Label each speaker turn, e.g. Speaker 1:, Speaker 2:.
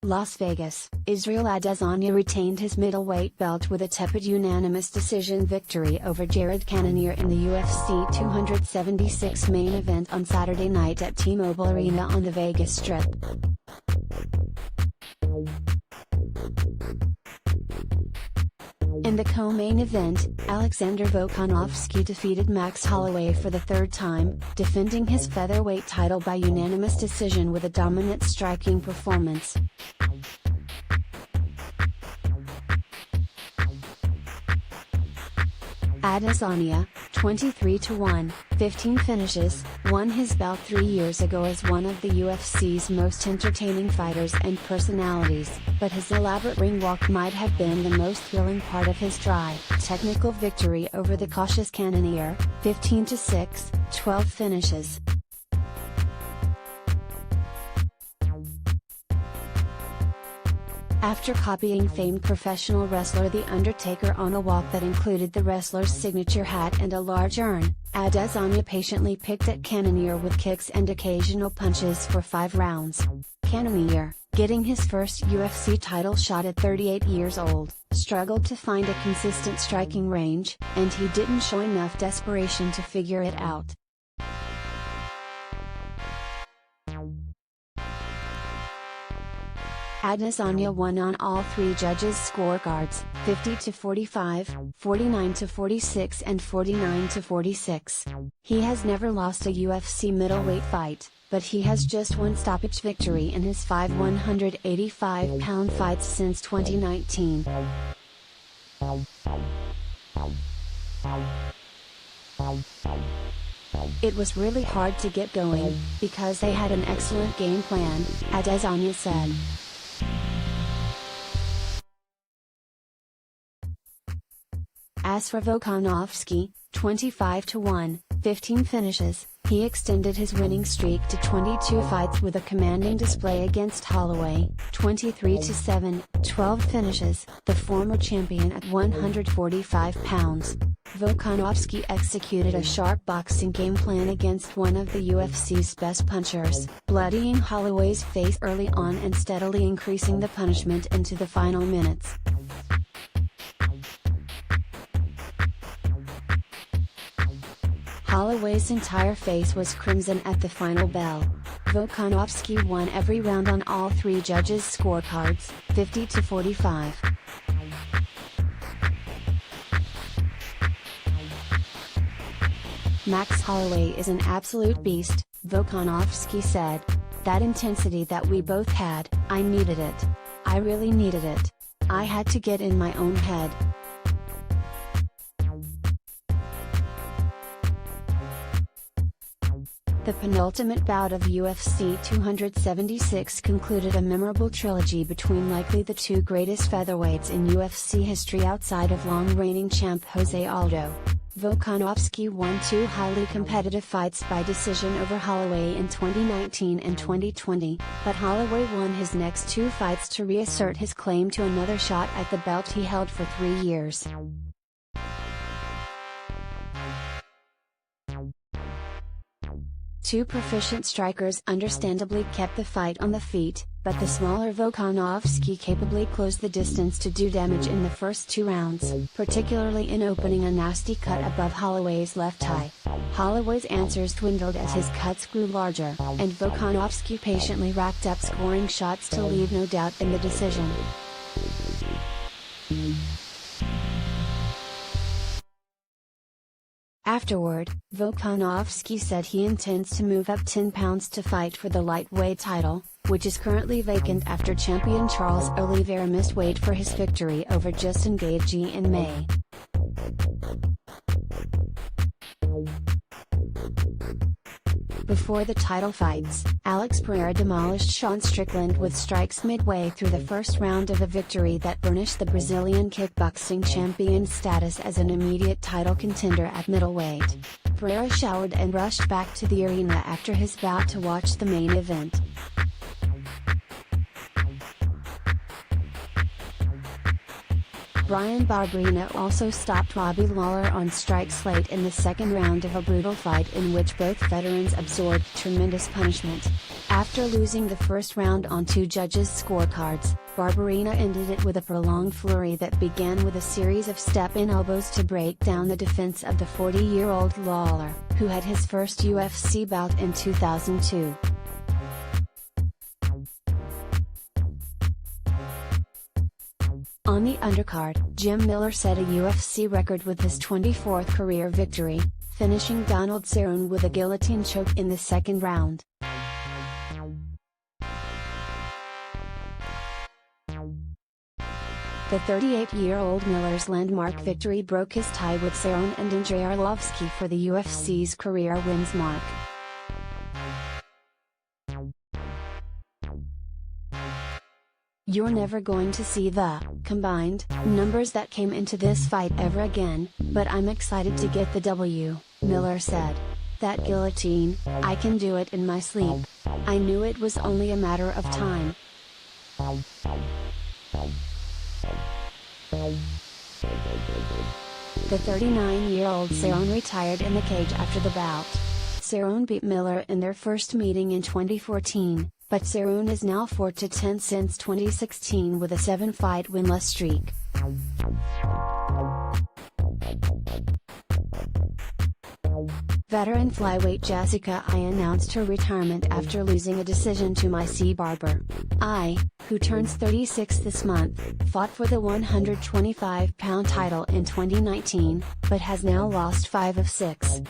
Speaker 1: Las Vegas, Israel Adesanya retained his middleweight belt with a tepid unanimous decision victory over Jared Cannonier in the UFC 276 main event on Saturday night at T-Mobile Arena on the Vegas Strip. In the co-main event, Alexander Volkanovski defeated Max Holloway for the third time, defending his featherweight title by unanimous decision with a dominant striking performance. Adesanya, 23-1, 15 finishes, won his belt 3 years ago as one of the UFC's most entertaining fighters and personalities, but his elaborate ring walk might have been the most thrilling part of his dry, technical victory over the cautious Cannonier, 15-6, 12 finishes. After copying famed professional wrestler The Undertaker on a walk that included the wrestler's signature hat and a large urn, Adesanya patiently picked at Cannonier with kicks and occasional punches for 5 rounds. Cannonier, getting his first UFC title shot at 38 years old, struggled to find a consistent striking range, and he didn't show enough desperation to figure it out. Adesanya won on all 3 judges' scorecards, 50-45, 49-46 and 49-46. He has never lost a UFC middleweight fight, but he has just one stoppage victory in his 5 185-pound fights since 2019. It was really hard to get going, because they had an excellent game plan, Adesanya said. As for Volkanovski, 25-1, 15 finishes, he extended his winning streak to 22 fights with a commanding display against Holloway, 23-7, 12 finishes, the former champion at 145 pounds. Volkanovski executed a sharp boxing game plan against one of the UFC's best punchers, bloodying Holloway's face early on and steadily increasing the punishment into the final minutes. Holloway's entire face was crimson at the final bell. Volkanovski won every round on all 3 judges' scorecards, 50-45. Max Holloway is an absolute beast, Volkanovski said. That intensity that we both had, I needed it. I really needed it. I had to get in my own head. The penultimate bout of UFC 276 concluded a memorable trilogy between likely the 2 greatest featherweights in UFC history outside of long-reigning champ Jose Aldo. Volkanovski won 2 highly competitive fights by decision over Holloway in 2019 and 2020, but Holloway won his next 2 fights to reassert his claim to another shot at the belt he held for 3 years. Two proficient strikers understandably kept the fight on the feet, but the smaller Volkanovski capably closed the distance to do damage in the first 2 rounds, particularly in opening a nasty cut above Holloway's left eye. Holloway's answers dwindled as his cuts grew larger, and Volkanovski patiently racked up scoring shots to leave no doubt in the decision. Afterward, Volkanovski said he intends to move up 10 pounds to fight for the lightweight title, which is currently vacant after champion Charles Oliveira missed weight for his victory over Justin Gaethje in May. Before the title fights, Alex Pereira demolished Sean Strickland with strikes midway through the first round of a victory that burnished the Brazilian kickboxing champion's status as an immediate title contender at middleweight. Pereira showered and rushed back to the arena after his bout to watch the main event. Bryan Barberena also stopped Robbie Lawler on strikes late in the second round of a brutal fight in which both veterans absorbed tremendous punishment. After losing the first round on 2 judges' scorecards, Barberena ended it with a prolonged flurry that began with a series of step-in elbows to break down the defense of the 40-year-old Lawler, who had his first UFC bout in 2002. On the undercard, Jim Miller set a UFC record with his 24th career victory, finishing Donald Cerrone with a guillotine choke in the second round. The 38-year-old Miller's landmark victory broke his tie with Cerrone and Andrei Arlovski for the UFC's career wins mark. "You're never going to see the combined numbers that came into this fight ever again, but I'm excited to get the W," Miller said. "That guillotine, I can do it in my sleep. I knew it was only a matter of time." The 39-year-old Cerrone retired in the cage after the bout. Cerrone beat Miller in their first meeting in 2014, but Cerrone is now 4-10 since 2016 with a 7-fight winless streak. Veteran flyweight Jessica Eye announced her retirement after losing a decision to Macy Barber. Eye, who turns 36 this month, fought for the 125-pound title in 2019, but has now lost 5 of 6.